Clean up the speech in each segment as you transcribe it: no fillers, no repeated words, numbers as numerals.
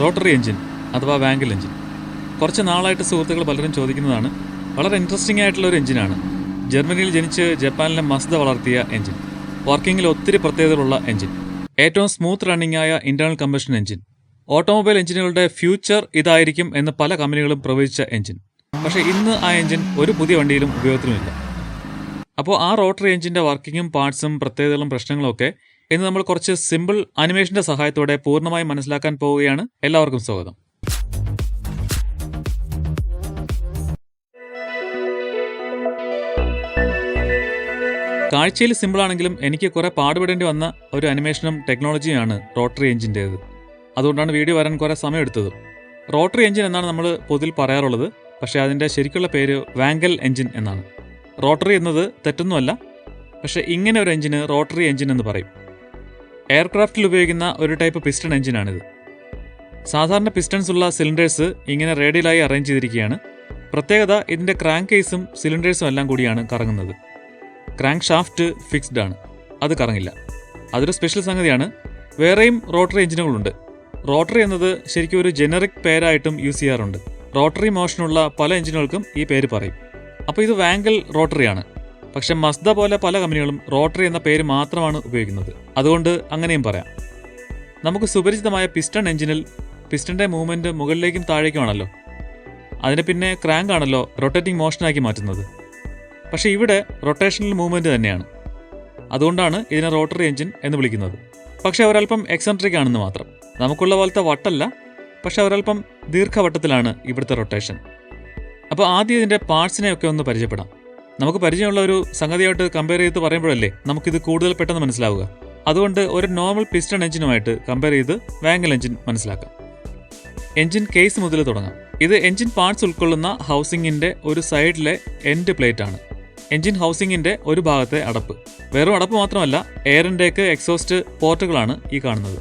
Rotary engine അഥവാ വാങ്കൽ engine. കുറച്ച് നാളായിട്ട് സുഹൃത്തുക്കൾ പലരും ചോദിക്കുന്നതാണ്. വളരെ ഇൻട്രസ്റ്റിംഗ് ആയിട്ടുള്ള ഒരു എഞ്ചിനാണ്. ജർമ്മനിയിൽ ജനിച്ച് ജപ്പാനിലെ മസ്ദ വളർത്തിയ എഞ്ചിൻ. വർക്കിങ്ങിൽ ഒത്തിരി പ്രത്യേകതകളുള്ള എഞ്ചിൻ. ഏറ്റവും സ്മൂത്ത് റണ്ണിംഗ് ആയ ഇന്റേണൽ കമ്പഷൻ എഞ്ചിൻ. ഓട്ടോമൊബൈൽ എഞ്ചിനുകളുടെ ഫ്യൂച്ചർ ഇതായിരിക്കും എന്ന് പല കമ്പനികളും പ്രവചിച്ച എഞ്ചിൻ. പക്ഷേ ഇന്ന് ആ എഞ്ചിൻ ഒരു പുതിയ വണ്ടിയിലും ഉപയോഗത്തിലുമില്ല. അപ്പോൾ ആ റോട്ടറി എഞ്ചിൻ്റെ വർക്കിങ്ങും പാർട്സും പ്രത്യേകതകളും പ്രശ്നങ്ങളും ഒക്കെ ഇന്ന് നമ്മൾ കുറച്ച് സിമ്പിൾ അനിമേഷൻ്റെ സഹായത്തോടെ പൂർണ്ണമായും മനസ്സിലാക്കാൻ പോവുകയാണ്. എല്ലാവർക്കും സ്വാഗതം. കാഴ്ചയിൽ സിമ്പിളാണെങ്കിലും എനിക്ക് കുറേ പാടുപെടേണ്ടി വന്ന ഒരു അനിമേഷനും ടെക്നോളജിയാണ് റോട്ടറി എഞ്ചിൻ്റേത്. അതുകൊണ്ടാണ് വീഡിയോ വരാൻ കുറേ സമയമെടുത്തത്. റോട്ടറി എഞ്ചിൻ എന്നാണ് നമ്മൾ പൊതുവിൽ പറയാറുള്ളത്. പക്ഷേ അതിൻ്റെ ശരിക്കുള്ള പേര് വാങ്കൽ എഞ്ചിൻ എന്നാണ്. റോട്ടറി എന്നത് തെറ്റൊന്നുമല്ല. പക്ഷേ ഇങ്ങനെ ഒരു എഞ്ചിന് റോട്ടറി എഞ്ചിൻ എന്ന് പറയും. എയർക്രാഫ്റ്റിൽ ഉപയോഗിക്കുന്ന ഒരു ടൈപ്പ് പിസ്റ്റൺ എഞ്ചിനാണിത്. സാധാരണ പിസ്റ്റൺസ് ഉള്ള സിലിണ്ടേഴ്സ് ഇങ്ങനെ റേഡിയലായി അറേഞ്ച് ചെയ്തിരിക്കുകയാണ്. പ്രത്യേകത ഇതിൻ്റെ ക്രാങ്ക് കേസും സിലിണ്ടേഴ്സും എല്ലാം കൂടിയാണ് കറങ്ങുന്നത്. ക്രാങ്ക് ഷാഫ്റ്റ് ഫിക്സ്ഡ് ആണ്, അത് കറങ്ങില്ല. അതൊരു സ്പെഷ്യൽ സംഗതിയാണ്. വേറെയും റോട്ടറി എഞ്ചിനുകളുണ്ട്. റോട്ടറി എന്നത് ശരിക്കും ഒരു ജനറിക് പേരായിട്ടും യൂസ് ചെയ്യാറുണ്ട്. റോട്ടറി മോഷനുള്ള പല എഞ്ചിനുകൾക്കും ഈ പേര് പറയും. അപ്പോൾ ഇത് വാങ്കൽ റോട്ടറിയാണ്. പക്ഷെ മസ്ദ പോലെ പല കമ്പനികളും റോട്ടറി എന്ന പേര് മാത്രമാണ് ഉപയോഗിക്കുന്നത്. അതുകൊണ്ട് അങ്ങനെയും പറയാം. നമുക്ക് സുപരിചിതമായ പിസ്റ്റൺ എഞ്ചിനിൽ പിസ്റ്റൻ്റെ മൂവ്മെൻറ്റ് മുകളിലേക്കും താഴേക്കുമാണല്ലോ. അതിന് പിന്നെ ക്രാങ്ക് ആണല്ലോ റൊട്ടേറ്റിംഗ് മോഷനാക്കി മാറ്റുന്നത്. പക്ഷേ ഇവിടെ റൊട്ടേഷണൽ മൂവ്മെൻറ്റ് തന്നെയാണ്. അതുകൊണ്ടാണ് ഇതിനെ റോട്ടറി എഞ്ചിൻ എന്ന് വിളിക്കുന്നത്. പക്ഷേ ഒരൽപ്പം എക്സെൻട്രിക് ആണെന്ന് മാത്രം. നമുക്കുള്ള പോലത്തെ വട്ടല്ല, പക്ഷേ ഒരൽപ്പം ദീർഘവട്ടത്തിലാണ് ഇവിടുത്തെ റൊട്ടേഷൻ. അപ്പോൾ ആദ്യം ഇതിൻ്റെ പാർട്സിനെയൊക്കെ ഒന്ന് പരിചയപ്പെടാം. നമുക്ക് പരിചയമുള്ള ഒരു സംഗതിയായിട്ട് കമ്പയർ ചെയ്ത് പറയുമ്പോഴല്ലേ നമുക്കിത് കൂടുതൽ പെട്ടെന്ന് മനസ്സിലാവുക. അതുകൊണ്ട് ഒരു നോർമൽ പിസ്റ്റൺ എഞ്ചിനുമായിട്ട് കമ്പയർ ചെയ്ത് വാങ്കൽ എഞ്ചിൻ മനസ്സിലാക്കാം. എഞ്ചിൻ കേസ് മുതൽ തുടങ്ങാം. ഇത് എഞ്ചിൻ പാർട്സ് ഉൾക്കൊള്ളുന്ന ഹൗസിങ്ങിൻ്റെ ഒരു സൈഡിലെ എൻഡ് പ്ലേറ്റ് ആണ്. എഞ്ചിൻ ഹൗസിങ്ങിൻ്റെ ഒരു ഭാഗത്തെ അടപ്പ്. വെറും അടപ്പ് മാത്രമല്ല, എയർ ഇൻടേക്ക്, എക്സോസ്റ്റ് പോർട്ടുകളാണ് ഈ കാണുന്നത്.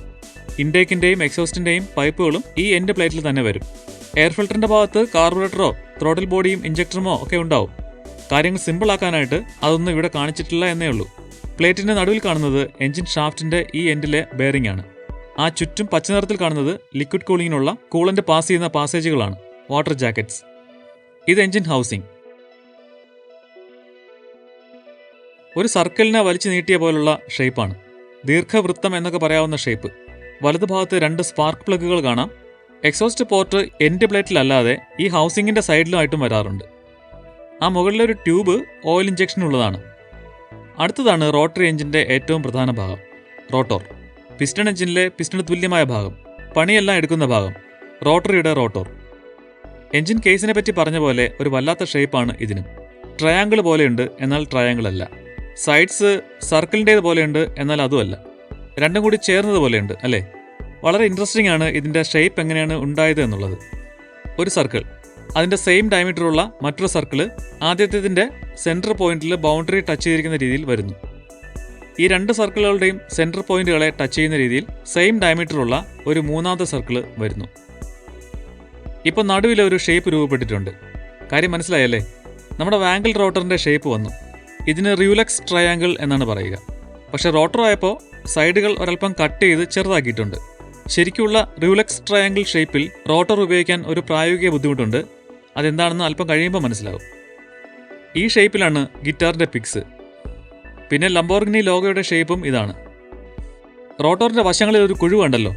ഇൻടേക്കിൻ്റെയും എക്സോസ്റ്റിൻ്റെയും പൈപ്പുകളും ഈ എൻഡ് പ്ലേറ്റിൽ തന്നെ വരും. എയർ ഫിൽറ്ററിൻ്റെ ഭാഗത്ത് കാർബറേറ്ററോ ത്രോട്ടിൽ ബോഡിയും ഇഞ്ചക്ടറുമോ ഒക്കെ ഉണ്ടാവും. കാര്യങ്ങൾ സിമ്പിളാക്കാനായിട്ട് അതൊന്നും ഇവിടെ കാണിച്ചിട്ടില്ല എന്നേ ഉള്ളൂ. പ്ലേറ്റിൻ്റെ നടുവിൽ കാണുന്നത് എഞ്ചിൻ ഷാഫ്റ്റിൻ്റെ ഈ എൻഡിലെ ബെയറിംഗ് ആണ്. ആ ചുറ്റും പച്ച നിറത്തിൽ കാണുന്നത് ലിക്വിഡ് കൂളിങ്ങിനുള്ള കൂളൻ്റ് പാസ് ചെയ്യുന്ന പാസേജുകളാണ്, വാട്ടർ ജാക്കറ്റ്സ്. ഇത് എഞ്ചിൻ ഹൗസിംഗ്. ഒരു സർക്കിളിനെ വലിച്ചു നീട്ടിയ പോലുള്ള ഷേപ്പാണ്. ദീർഘവൃത്തം എന്നൊക്കെ പറയാവുന്ന ഷേപ്പ്. വലതുഭാഗത്ത് 2 സ്പാർക്ക് പ്ലഗുകൾ കാണാം. എക്സോസ്റ്റ് പോർട്ട് എൻഡ് പ്ലേറ്റിലല്ലാതെ ഈ ഹൗസിങ്ങിൻ്റെ സൈഡിലുമായിട്ടും വരാറുണ്ട്. ആ മുകളിലൊരു ട്യൂബ് ഓയിൽ ഇഞ്ചക്ഷനുള്ളതാണ്. അടുത്തതാണ് റോട്ടറി എഞ്ചിൻ്റെ ഏറ്റവും പ്രധാന ഭാഗം, റോട്ടോർ. പിസ്റ്റൺ എഞ്ചിനിലെ പിസ്റ്റണിന് തുല്യമായ ഭാഗം, പണിയെല്ലാം എടുക്കുന്ന ഭാഗം, റോട്ടറിയുടെ റോട്ടോർ. എഞ്ചിൻ കേസിനെ പറ്റി പറഞ്ഞ പോലെ ഒരു വല്ലാത്ത ഷേപ്പാണ് ഇതിനും. ട്രയാങ്കിൾ പോലെയുണ്ട്, എന്നാൽ ട്രയാങ്കിൾ അല്ല. സൈഡ്സ് സർക്കിളിൻ്റേത് പോലെയുണ്ട്, എന്നാൽ അതുമല്ല. രണ്ടും കൂടി ചേർന്നത് പോലെയുണ്ട്, അല്ലേ? വളരെ ഇൻട്രസ്റ്റിംഗ് ആണ് ഇതിൻ്റെ ഷേപ്പ് എങ്ങനെയാണ് ഉണ്ടായത് എന്നുള്ളത്. ഒരു സർക്കിൾ, അതിൻ്റെ സെയിം ഡയമീറ്ററുള്ള മറ്റൊരു സർക്കിള് ആദ്യത്തേതിൻ്റെ സെൻറ്റർ പോയിന്റിൽ ബൗണ്ടറി ടച്ച് ചെയ്തിരിക്കുന്ന രീതിയിൽ വരുന്നു. ഈ 2 സർക്കിളുകളുടെയും സെൻറ്റർ പോയിന്റുകളെ ടച്ച് ചെയ്യുന്ന രീതിയിൽ സെയിം ഡയമീറ്ററുള്ള ഒരു മൂന്നാമത്തെ സർക്കിള് വരുന്നു. ഇപ്പോൾ നടുവിൽ ഒരു ഷേപ്പ് രൂപപ്പെട്ടിട്ടുണ്ട്. കാര്യം മനസ്സിലായല്ലേ? നമ്മുടെ വാങ്കൽ റോട്ടറിൻ്റെ ഷേപ്പ് വന്നു. ഇതിന് റിയുലക്സ് ട്രയാങ്കിൾ എന്നാണ് പറയുക. പക്ഷേ റോട്ടർ ആയപ്പോൾ സൈഡുകൾ ഒരൽപ്പം കട്ട് ചെയ്ത് ചെറുതാക്കിയിട്ടുണ്ട്. ശരിക്കുള്ള റിയുലക്സ് ട്രയാങ്കിൾ ഷേപ്പിൽ റോട്ടർ ഉപയോഗിക്കാൻ ഒരു പ്രായോഗിക ബുദ്ധിമുട്ടുണ്ട്. അതെന്താണെന്ന് അല്പം കഴിയുമ്പോൾ മനസ്സിലാവും. ഈ ഷേപ്പിലാണ് ഗിറ്റാറിൻ്റെ പിക്സ്. പിന്നെ ലംബോർഗിനി ലോഗോയുടെ ഷേപ്പും ഇതാണ്. റോട്ടറിൻ്റെ വശങ്ങളിൽ ഒരു കുഴിവ് ഉണ്ടല്ലോ,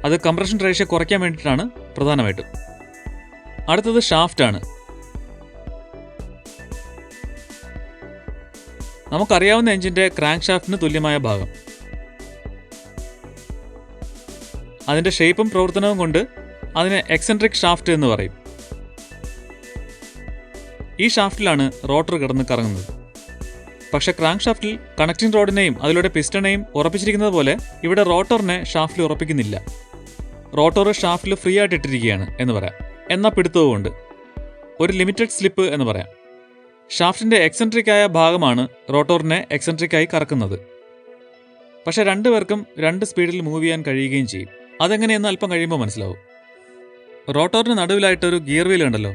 അത് കംപ്രഷൻ റേഷ്യോ കുറയ്ക്കാൻ വേണ്ടിയിട്ടാണ് പ്രധാനമായിട്ടും. അടുത്തത് ഷാഫ്റ്റാണ്. നമുക്കറിയാവുന്ന എഞ്ചിൻ്റെ ക്രാങ്ക് ഷാഫ്റ്റിന് തുല്യമായ ഭാഗം. അതിൻ്റെ ഷേപ്പും പ്രവർത്തനവും കൊണ്ട് അതിനെ എക്സെൻട്രിക് ഷാഫ്റ്റ് എന്ന് പറയും. ഈ ഷാഫ്റ്റിലാണ് റോട്ടർ കിടന്ന് കറങ്ങുന്നത്. പക്ഷേ ക്രാങ്ക് ഷാഫ്റ്റിൽ കണക്റ്റിംഗ് റോഡിനെയും അതിലൂടെ പിസ്റ്റണെയും ഉറപ്പിച്ചിരിക്കുന്നത് പോലെ ഇവിടെ റോട്ടറിനെ ഷാഫ്റ്റിൽ ഉറപ്പിക്കുന്നില്ല. റോട്ടർ ഷാഫ്റ്റിൽ ഫ്രീ ആയിട്ട് ഇട്ടിരിക്കുകയാണ് എന്ന് പറയാം. എന്നാൽ പിടുത്തവുമുണ്ട്. ഒരു ലിമിറ്റഡ് സ്ലിപ്പ് എന്ന് പറയാം. ഷാഫ്റ്റിൻ്റെ എക്സെൻട്രിക്കായ ഭാഗമാണ് റോട്ടോറിനെ എക്സെൻട്രിക്കായി കറക്കുന്നത്. പക്ഷേ 2 പേർക്കും 2 സ്പീഡിൽ മൂവ് ചെയ്യാൻ കഴിയുകയും ചെയ്യും. അതെങ്ങനെയെന്ന് അല്പം കഴിയുമ്പോൾ മനസ്സിലാവും. റോട്ടോറിന് നടുവിലായിട്ടൊരു ഗിയർ വീൽ ഉണ്ടല്ലോ,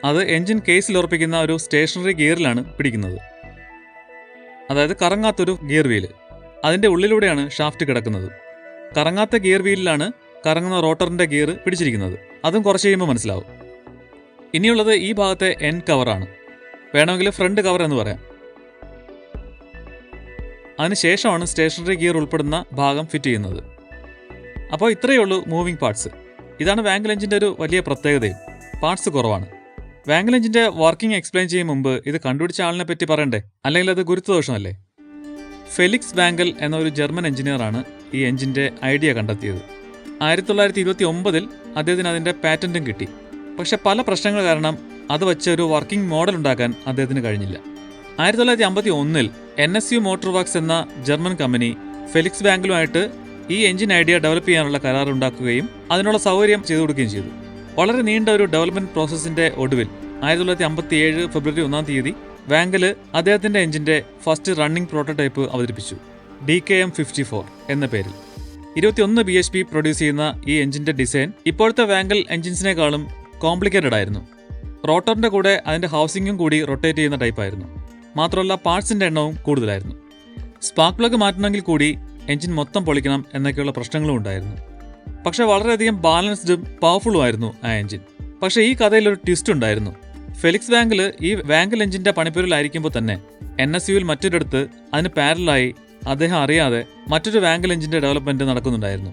അത് എൻജിൻ കേസിൽ ഉറപ്പിക്കുന്ന ഒരു സ്റ്റേഷനറി ഗിയറിലാണ് പിടിക്കുന്നത്. അതായത് കറങ്ങാത്തൊരു ഗിയർ വീല്. അതിൻ്റെ ഉള്ളിലൂടെയാണ് ഷാഫ്റ്റ് കിടക്കുന്നത്. കറങ്ങാത്ത ഗിയർ വീലിലാണ് കറങ്ങുന്ന റോട്ടറിൻ്റെ ഗിയർ പിടിച്ചിരിക്കുന്നത്. അതും കുറച്ച് കഴിയുമ്പോൾ മനസ്സിലാവും. ഇനിയുള്ളത് ഈ ഭാഗത്തെ എൻ കവറാണ്. വേണമെങ്കിൽ ഫ്രണ്ട് കവർ എന്ന് പറയാം. അതിനുശേഷമാണ് സ്റ്റേഷനറി ഗിയർ ഉൾപ്പെടുന്ന ഭാഗം ഫിറ്റ് ചെയ്യുന്നത്. അപ്പോൾ ഇത്രയേ ഉള്ളൂ മൂവിംഗ് പാർട്സ്. ഇതാണ് വാങ്കൽ എഞ്ചിൻ്റെ ഒരു വലിയ പ്രത്യേകതയും. പാർട്സ് കുറവാണ്. വാങ്കൽ എഞ്ചിൻ്റെ വർക്കിംഗ് എക്സ്പ്ലെയിൻ ചെയ്യും മുമ്പ് ഇത് കണ്ടുപിടിച്ച ആളിനെ പറ്റി പറയണ്ടേ? അല്ലെങ്കിൽ അത് ഗുരുത്വദോഷമല്ലേ? ഫെലിക്സ് വാങ്കൽ എന്ന ഒരു ജർമ്മൻ എഞ്ചിനീയറാണ് ഈ എഞ്ചിൻ്റെ ഐഡിയ കണ്ടെത്തിയത്. 1929 അദ്ദേഹത്തിന് അതിൻ്റെ പാറ്റൻറ്റും കിട്ടി. പക്ഷെ പല പ്രശ്നങ്ങൾ കാരണം അത് വെച്ച് ഒരു വർക്കിംഗ് മോഡൽ ഉണ്ടാക്കാൻ അദ്ദേഹത്തിന് കഴിഞ്ഞില്ല. 1951 NSU മോട്ടോർ വർക്ക്സ് എന്ന ജർമ്മൻ കമ്പനി ഫെലിക്സ് വാങ്കലുമായിട്ട് ഈ എഞ്ചിൻ ഐഡിയ ഡെവലപ്പ് ചെയ്യാനുള്ള കരാർ ഉണ്ടാക്കുകയും അതിനുള്ള സൗകര്യം ചെയ്തു കൊടുക്കുകയും ചെയ്തു. വളരെ നീണ്ട ഒരു ഡെവലപ്മെൻറ്റ് പ്രോസസ്സിൻ്റെ ഒടുവിൽ 1957 ഫെബ്രുവരി 1 വാങ്കല് അദ്ദേഹത്തിൻ്റെ എഞ്ചിൻ്റെ ഫസ്റ്റ് റണ്ണിംഗ് പ്രോട്ടോടൈപ്പ് അവതരിപ്പിച്ചു. DKM 54 എന്ന പേരിൽ. 21 bhp പ്രൊഡ്യൂസ് ചെയ്യുന്ന ഈ എഞ്ചിൻ്റെ ഡിസൈൻ ഇപ്പോഴത്തെ വാങ്കൽ എഞ്ചിൻസിനേക്കാളും കോംപ്ലിക്കേറ്റഡ് ആയിരുന്നു. റോട്ടറിൻ്റെ കൂടെ അതിൻ്റെ ഹൗസിങ്ങും കൂടി റൊട്ടേറ്റ് ചെയ്യുന്ന ടൈപ്പായിരുന്നു. മാത്രമല്ല പാർട്സിൻ്റെ എണ്ണവും കൂടുതലായിരുന്നു. സ്പാർക്ക് പ്ലഗ് മാറ്റണമെങ്കിൽ കൂടി എഞ്ചിൻ മൊത്തം പൊളിക്കണം എന്നൊക്കെയുള്ള പ്രശ്നങ്ങളും ഉണ്ടായിരുന്നു. പക്ഷേ വളരെയധികം ബാലൻസ്ഡും പവർഫുള്ളും ആയിരുന്നു ആ എഞ്ചിൻ. പക്ഷേ ഈ കഥയിലൊരു ട്വിസ്റ്റ് ഉണ്ടായിരുന്നു. ഫെലിക്സ് വാങ്കൽ ഈ വാങ്കൽ എഞ്ചിൻ്റെ പണിപ്പുരയിലായിരിക്കുമ്പോൾ തന്നെ NSUവിൽ മറ്റൊരിടത്ത് അതിന് പാരലായി അദ്ദേഹം അറിയാതെ മറ്റൊരു വാങ്കൽ എഞ്ചിൻ്റെ ഡെവലപ്മെൻറ്റ് നടക്കുന്നുണ്ടായിരുന്നു.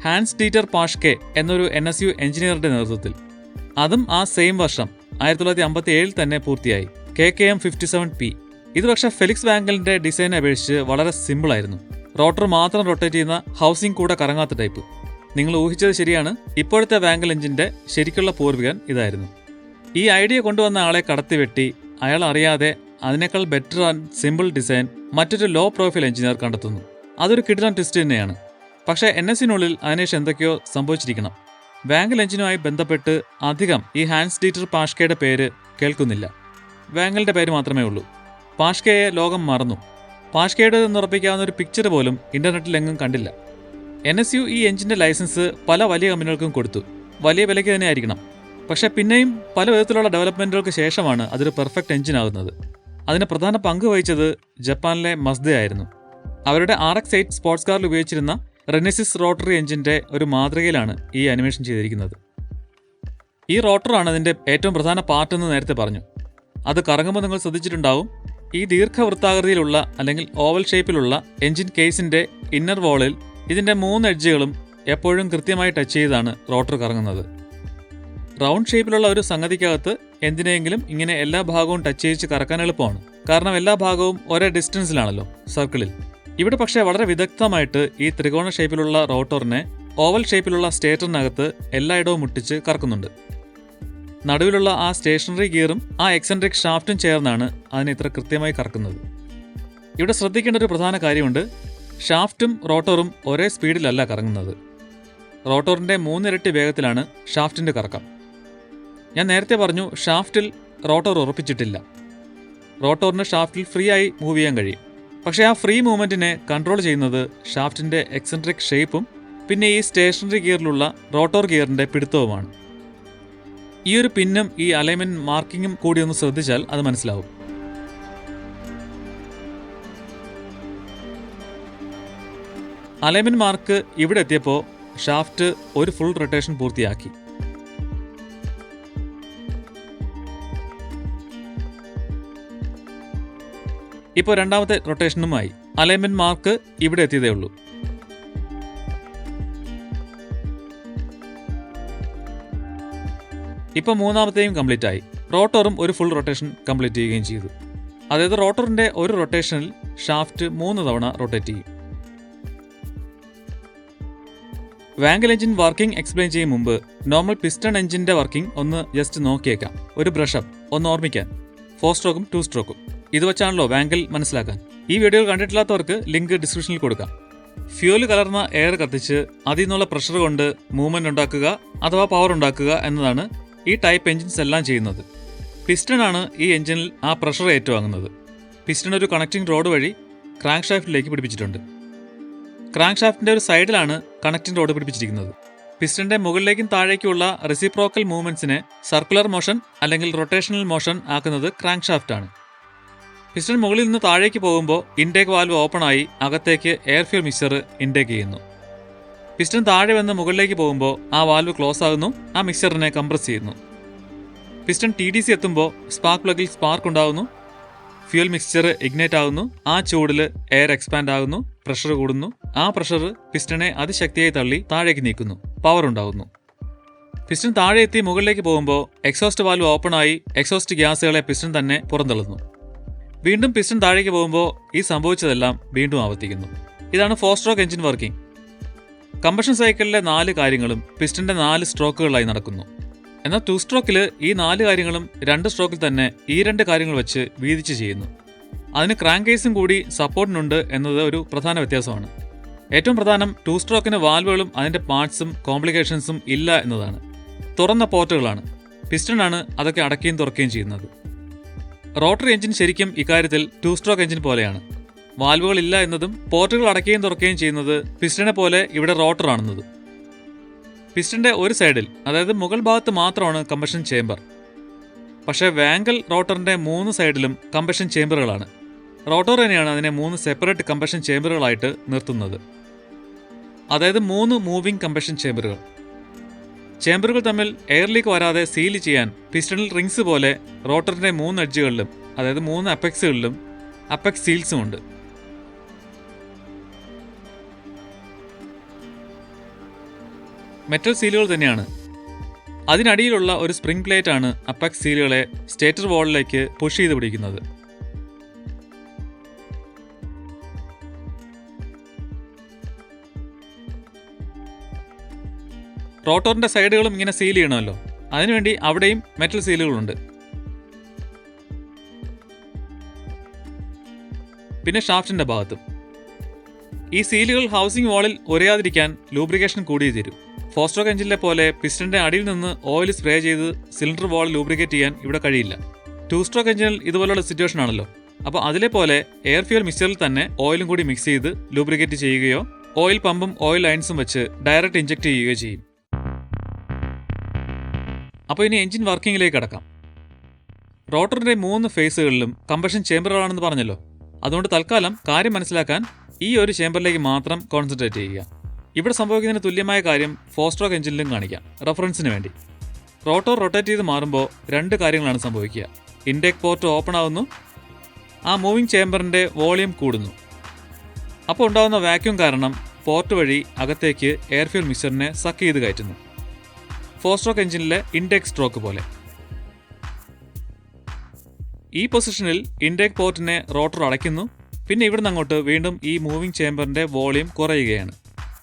ഹാൻസ് ഡീറ്റർ പാഷ്കെ എന്നൊരു NSU എഞ്ചിനീയറുടെ നേതൃത്വത്തിൽ. അതും ആ സെയിം വർഷം 1957 തന്നെ പൂർത്തിയായി. KKM 57P. ഇത് പക്ഷേ ഫെലിക്സ് വാങ്കലിൻ്റെ ഡിസൈനെ അപേക്ഷിച്ച് വളരെ സിമ്പിളായിരുന്നു. റോട്ടർ മാത്രം റൊട്ടേറ്റ് ചെയ്യുന്ന ഹൗസിംഗ് കൂടെ കറങ്ങാത്ത ടൈപ്പ്. നിങ്ങൾ ഊഹിച്ചത് ശരിയാണ്. ഇപ്പോഴത്തെ വാങ്കൽ എഞ്ചിൻ്റെ ശരിക്കുള്ള പൂർവികൻ ഇതായിരുന്നു. ഈ ഐഡിയ കൊണ്ടുവന്ന ആളെ കടത്തിവെട്ടി അയാൾ അറിയാതെ അതിനേക്കാൾ ബെറ്റർ ആൻഡ് സിമ്പിൾ ഡിസൈൻ മറ്റൊരു ലോ പ്രൊഫൈൽ എഞ്ചിനീയർ കണ്ടെത്തുന്നു. അതൊരു കിടിലൻ ട്വിസ്റ്റ് തന്നെയാണ്. പക്ഷേ NSUവിനുള്ളിൽ അതിനുശേഷം എന്തൊക്കെയോ സംഭവിച്ചിരിക്കണം. വാങ്കൽ എഞ്ചിനുമായി ബന്ധപ്പെട്ട് അധികം ഈ ഹാൻസ് ഡീറ്റർ പാഷ്കയുടെ പേര് കേൾക്കുന്നില്ല. വാങ്കലിൻ്റെ പേര് മാത്രമേ ഉള്ളൂ. പാഷ്കയെ ലോകം മറന്നു. പാഷ്കയുടെ ഉറപ്പിക്കാവുന്ന ഒരു പിക്ചർ പോലും ഇൻ്റർനെറ്റിലെങ്ങും കണ്ടില്ല. NSU ഈ എഞ്ചിൻ്റെ ലൈസൻസ് പല വലിയ കമ്പനികൾക്കും കൊടുത്തു. വലിയ വിലയ്ക്ക് തന്നെ ആയിരിക്കണം. പക്ഷേ പിന്നെയും പല വിധത്തിലുള്ള ഡെവലപ്മെൻറ്റുകൾക്ക് ശേഷമാണ് അതൊരു പെർഫെക്റ്റ് എഞ്ചിനാകുന്നത്. അതിന് പ്രധാന പങ്ക് വഹിച്ചത് ജപ്പാനിലെ മസ്ദയായിരുന്നു. അവരുടെ RX-8 സ്പോർട്സ് കാറിൽ ഉപയോഗിച്ചിരുന്ന റെനിസിസ് റോട്ടറി എഞ്ചിൻ്റെ ഒരു മാതൃകയിലാണ് ഈ അനിമേഷൻ ചെയ്തിരിക്കുന്നത്. ഈ റോട്ടറാണ് അതിൻ്റെ ഏറ്റവും പ്രധാന പാർട്ടെന്ന് നേരത്തെ പറഞ്ഞു. അത് കറങ്ങുമ്പോൾ നിങ്ങൾ ശ്രദ്ധിച്ചിട്ടുണ്ടാവും, ഈ ദീർഘവൃത്താകൃതിയിലുള്ള അല്ലെങ്കിൽ ഓവൽ ഷേപ്പിലുള്ള എഞ്ചിൻ കേസിൻ്റെ ഇന്നർ വോളിൽ ഇതിൻ്റെ 3 എഡ്ജുകളും എപ്പോഴും കൃത്യമായി ടച്ച് ചെയ്താണ് റോട്ടർ കറങ്ങുന്നത്. റൗണ്ട് ഷേപ്പിലുള്ള ഒരു സംഗതിക്കകത്ത് എന്തിനെങ്കിലും ഇങ്ങനെ എല്ലാ ഭാഗവും ടച്ച് ചെയ്ത് കറക്കാൻ എളുപ്പമാണ്. കാരണം എല്ലാ ഭാഗവും ഒരേ ഡിസ്റ്റൻസിലാണല്ലോ സർക്കിളിൽ. ഇവിടെ പക്ഷേ വളരെ വിദഗ്ധമായിട്ട് ഈ ത്രികോണ ഷേപ്പിലുള്ള റോട്ടറിനെ ഓവൽ ഷേപ്പിലുള്ള സ്റ്റേറ്ററിനകത്ത് എല്ലായിടവും മുട്ടിച്ച് കറക്കുന്നുണ്ട്. നടുവിലുള്ള ആ സ്റ്റേഷനറി ഗിയറും ആ എക്സെൻട്രിക് ഷാഫ്റ്റും ചേർന്നാണ് അതിനെ ഇത്ര കൃത്യമായി കറക്കുന്നത്. ഇവിടെ ശ്രദ്ധിക്കേണ്ട ഒരു പ്രധാന കാര്യമുണ്ട്. ഷാഫ്റ്റും റോട്ടറും ഒരേ സ്പീഡിലല്ല കറങ്ങുന്നത്. റോട്ടറിൻ്റെ 3 ഇരട്ടി വേഗത്തിലാണ് ഷാഫ്റ്റിൻ്റെ കറക്കം. ഞാൻ നേരത്തെ പറഞ്ഞു, ഷാഫ്റ്റിൽ റോട്ടർ ഉറപ്പിച്ചിട്ടില്ല. റോട്ടറിന് ഷാഫ്റ്റിൽ ഫ്രീ ആയി മൂവ് ചെയ്യാൻ കഴിയും. പക്ഷേ ആ ഫ്രീ മൂവ്മെൻറ്റിനെ കൺട്രോൾ ചെയ്യുന്നത് ഷാഫ്റ്റിൻ്റെ എക്സെൻട്രിക് ഷേപ്പും പിന്നെ ഈ സ്റ്റേഷനറി ഗിയറിലുള്ള റോട്ടർ ഗിയറിൻ്റെ പിടുത്തവുമാണ്. ഈ ഒരു പിന്നും ഈ അലൈൻമെൻറ്റ് മാർക്കിങ്ങും കൂടി ഒന്ന് ശ്രദ്ധിച്ചാൽ അത് മനസ്സിലാവും. അലൈൻമെൻറ്റ് മാർക്ക് ഇവിടെ എത്തിയപ്പോൾ ഷാഫ്റ്റ് ഒരു ഫുൾ റൊട്ടേഷൻ പൂർത്തിയാക്കി. ഇപ്പോൾ രണ്ടാമത്തെ റൊട്ടേഷനുമായി അലൈൻമെൻറ്റ് മാർക്ക് ഇവിടെ എത്തിയതേ ഉള്ളൂ. ഇപ്പോൾ മൂന്നാമത്തെയും കംപ്ലീറ്റ് ആയി. റോട്ടറും ഒരു ഫുൾ റൊട്ടേഷൻ കംപ്ലീറ്റ് ചെയ്യുകയും ചെയ്തു. അതായത് റോട്ടറിൻ്റെ ഒരു റൊട്ടേഷനിൽ ഷാഫ്റ്റ് 3 തവണ റൊട്ടേറ്റ് ചെയ്യും. വാങ്കൽ എഞ്ചിൻ വർക്കിംഗ് എക്സ്പ്ലെയിൻ ചെയ്യും മുമ്പ് നോർമൽ പിസ്റ്റൺ എഞ്ചിൻ്റെ വർക്കിംഗ് ഒന്ന് ജസ്റ്റ് നോക്കിയേക്കാം. ഒരു ബ്രഷപ്പ് ഒന്ന് ഓർമ്മിക്കാൻ. 4 സ്ട്രോക്കും 2 സ്ട്രോക്കും ഇത് വെച്ചാണല്ലോ വാങ്കൽ മനസ്സിലാക്കാൻ. ഈ വീഡിയോ കണ്ടിട്ടില്ലാത്തവർക്ക് ലിങ്ക് ഡിസ്ക്രിപ്ഷനിൽ കൊടുക്കാം. ഫ്യൂല് കലർന്ന എയർ കത്തിച്ച് അതിൽ നിന്നുള്ള പ്രഷർ കൊണ്ട് മൂവ്മെൻറ്റ് ഉണ്ടാക്കുക അഥവാ പവർ ഉണ്ടാക്കുക എന്നതാണ് ഈ ടൈപ്പ് എഞ്ചിൻസ് എല്ലാം ചെയ്യുന്നത്. പിസ്റ്റണാണ് ഈ എഞ്ചിനിൽ ആ പ്രഷർ ഏറ്റുവാങ്ങുന്നത്. പിസ്റ്റൺ ഒരു കണക്റ്റിംഗ് റോഡ് വഴി ക്രാങ്ക് ഷാഫ്റ്റിലേക്ക് പിടിപ്പിച്ചിട്ടുണ്ട്. ക്രാങ്ക് ഷാഫ്റ്റിൻ്റെ ഒരു സൈഡിലാണ് കണക്റ്റിംഗ് റോഡ് പിടിപ്പിച്ചിരിക്കുന്നത്. പിസ്റ്റന്റെ മുകളിലേക്കും താഴേക്കുമുള്ള റെസിപ്രോക്കൽ മൂവ്മെന്റ്സിനെ സർക്കുലർ മോഷൻ അല്ലെങ്കിൽ റൊട്ടേഷണൽ മോഷൻ ആക്കുന്നത് ക്രാങ്ക് ഷാഫ്റ്റ് ആണ്. പിസ്റ്റൺ മുകളിൽ നിന്ന് താഴേക്ക് പോകുമ്പോൾ ഇൻടേക്ക് വാൽവ് ഓപ്പൺ ആയി അകത്തേക്ക് എയർ ഫ്യൂൽ മിക്സർ ഇൻടേക്ക് ചെയ്യുന്നു. പിസ്റ്റൺ താഴെ വന്ന് മുകളിലേക്ക് പോകുമ്പോൾ ആ വാൽവ് ക്ലോസ് ആകുന്നു, ആ മിക്സറിനെ കംപ്രസ് ചെയ്യുന്നു. പിസ്റ്റൺ TDC എത്തുമ്പോൾ സ്പാർക്ക് പ്ലഗിൽ സ്പാർക്ക് ഉണ്ടാകുന്നു, ഫ്യൂൽ മിക്സ്ചർ ഇഗ്നൈറ്റ് ആകുന്നു, ആ ചൂടിൽ എയർ എക്സ്പാൻഡ് ആകുന്നു, പ്രഷർ കൂടുന്നു, ആ പ്രഷർ പിസ്റ്റനെ അതിശക്തിയായി തള്ളി താഴേക്ക് നീക്കുന്നു, പവർ ഉണ്ടാകുന്നു. പിസ്റ്റൺ താഴെ എത്തി മുകളിലേക്ക് പോകുമ്പോൾ എക്സോസ്റ്റ് വാൽവ് ഓപ്പൺ ആയി എക്സോസ്റ്റ് ഗ്യാസുകളെ പിസ്റ്റൺ തന്നെ പുറന്തള്ളുന്നു. വീണ്ടും പിസ്റ്റൺ താഴേക്ക് പോകുമ്പോൾ ഈ സംഭവിച്ചതെല്ലാം വീണ്ടും ആവർത്തിക്കുന്നു. ഇതാണ് 4 സ്ട്രോക്ക് എഞ്ചിൻ വർക്കിംഗ്. കമ്പഷൻ സൈക്കിളിലെ 4 കാര്യങ്ങളും പിസ്റ്റന്റെ 4 സ്ട്രോക്കുകളായി നടക്കുന്നു. എന്നാൽ 2 സ്ട്രോക്കിൽ ഈ 4 കാര്യങ്ങളും 2 സ്ട്രോക്കിൽ തന്നെ ഈ 2 കാര്യങ്ങൾ വെച്ച് വീതിച്ച് ചെയ്യുന്നു. അതിന് ക്രാങ്ക് കേസും കൂടി സപ്പോർട്ടിനുണ്ട് എന്നത് ഒരു പ്രധാന വ്യത്യാസമാണ്. ഏറ്റവും പ്രധാനം 2 സ്ട്രോക്കിന് വാൽവുകളും അതിന്റെ പാർട്സും കോംപ്ലിക്കേഷൻസും ഇല്ല എന്നതാണ്. തുറന്ന പോർട്ടുകളാണ്. പിസ്റ്റണാണ് അതൊക്കെ അടയ്ക്കുകയും തുറക്കുകയും ചെയ്യുന്നത്. റോട്ടറി എഞ്ചിൻ ശരിക്കും ഇക്കാര്യത്തിൽ 2 സ്ട്രോക്ക് എഞ്ചിൻ പോലെയാണ്. വാൽവുകൾ ഇല്ല എന്നതും പോർട്ടുകൾ അടയ്ക്കുകയും തുറക്കുകയും ചെയ്യുന്നത് പിസ്റ്റനെ പോലെ ഇവിടെ റോട്ടറാണെന്നതും. പിസ്റ്റന്റെ ഒരു സൈഡിൽ, അതായത് മുകൾ ഭാഗത്ത് മാത്രമാണ് കമ്പഷൻ ചേംബർ. പക്ഷേ വാങ്കൽ റോട്ടറിന്റെ 3 സൈഡിലും കമ്പഷൻ ചേംബറുകളാണ്. റോട്ടർ തന്നെയാണ് അതിനെ 3 സെപ്പറേറ്റ് കമ്പഷൻ ചേംബറുകളായിട്ട് നിർത്തുന്നത്. അതായത് 3 മൂവിംഗ് കമ്പഷൻ ചേംബറുകൾ. ചേംബറുകൾ തമ്മിൽ എയർ ലീക്ക് വരാതെ സീൽ ചെയ്യാൻ പിസ്റ്റണിൽ റിങ്സ് പോലെ റോട്ടറിന്റെ 3 എഡ്ജുകളിലും, അതായത് 3 അപ്പെക്സുകളിലും അപ്പെക്സ് സീൽസും ഉണ്ട്. മെറ്റൽ സീലുകൾ തന്നെയാണ്. അതിനടിയിലുള്ള ഒരു സ്പ്രിംഗ് പ്ലേറ്റ് ആണ് അപ്പെക്സ് സീലുകളെ സ്റ്റേറ്റർ വാളിലേക്ക് പുഷ് ചെയ്ത് പിടിക്കുന്നത്. റോട്ടറിന്റെ സൈഡുകളും ഇങ്ങനെ സീൽ ചെയ്യണമല്ലോ, അതിനുവേണ്ടി അവിടെയും മെറ്റൽ സീലുകളുണ്ട്. പിന്നെ ഷാഫ്റ്റിന്റെ ഭാഗത്തും ഈ സീലുകൾ ഹൗസിംഗ് വാളിൽ ഉരയാതിരിക്കാൻ ലൂബ്രിക്കേഷൻ കൂടിയേ തീരും. 4 സ്ട്രോക്ക് എഞ്ചിനിലെ പോലെ പിസ്റ്റന്റെ അടിയിൽ നിന്ന് ഓയിൽ സ്പ്രേ ചെയ്ത് സിലിണ്ടർ വാൾ ലൂബ്രിക്കേറ്റ് ചെയ്യാൻ ഇവിടെ കഴിയില്ല. 2 സ്ട്രോക്ക് എഞ്ചിനിൽ ഇതുപോലുള്ള സിറ്റുവേഷൻ ആണല്ലോ. അപ്പോൾ അതിലെ പോലെ എയർ ഫ്യൂൽ മിക്സറിൽ തന്നെ ഓയിലും കൂടി മിക്സ് ചെയ്ത് ലൂബ്രിക്കേറ്റ് ചെയ്യുകയോ ഓയിൽ പമ്പും ഓയിൽ ലൈൻസും വെച്ച് ഡയറക്റ്റ് ഇഞ്ചക്ട് ചെയ്യുകയോ ചെയ്യും. അപ്പോൾ ഇനി എഞ്ചിൻ വർക്കിങ്ങിലേക്ക് കടക്കാം. റോട്ടറിന്റെ 3 ഫേസുകളിലും കമ്പഷൻ ചേംബറുകളാണെന്ന് പറഞ്ഞല്ലോ. അതുകൊണ്ട് തൽക്കാലം കാര്യം മനസ്സിലാക്കാൻ ഈ ഒരു ചേംബറിലേക്ക് മാത്രം കോൺസെൻട്രേറ്റ് ചെയ്യുക. ഇവിടെ സംഭവിക്കുന്നതിന് തുല്യമായ കാര്യം 4 സ്ട്രോക്ക് എഞ്ചിനിലും കാണിക്കാം, റെഫറൻസിന് വേണ്ടി. റോട്ടർ റൊട്ടേറ്റ് ചെയ്ത് മാറുമ്പോൾ 2 കാര്യങ്ങളാണ് സംഭവിക്കുക. ഇൻടേക്ക് പോർട്ട് ഓപ്പൺ ആവുന്നു, ആ മൂവിംഗ് ചേംബറിന്റെ വോളിയം കൂടുന്നു. അപ്പോൾ ഉണ്ടാകുന്ന വാക്യൂം കാരണം പോർട്ട് വഴി അകത്തേക്ക് എയർ ഫ്യൂൽ മിക്സറിനെ സക്ക് ചെയ്ത് കയറ്റുന്നു. 4 സ്ട്രോക്ക് എഞ്ചിനിലെ ഇൻടേക്ക് സ്ട്രോക്ക് പോലെ. ഈ പൊസിഷനിൽ ഇൻടേക്ക് പോർട്ടിനെ റോട്ടർ അടയ്ക്കുന്നു. പിന്നെ ഇവിടുന്ന് അങ്ങോട്ട് വീണ്ടും ഈ മൂവിംഗ് ചേംബറിന്റെ വോളിയം കുറയുകയാണ്.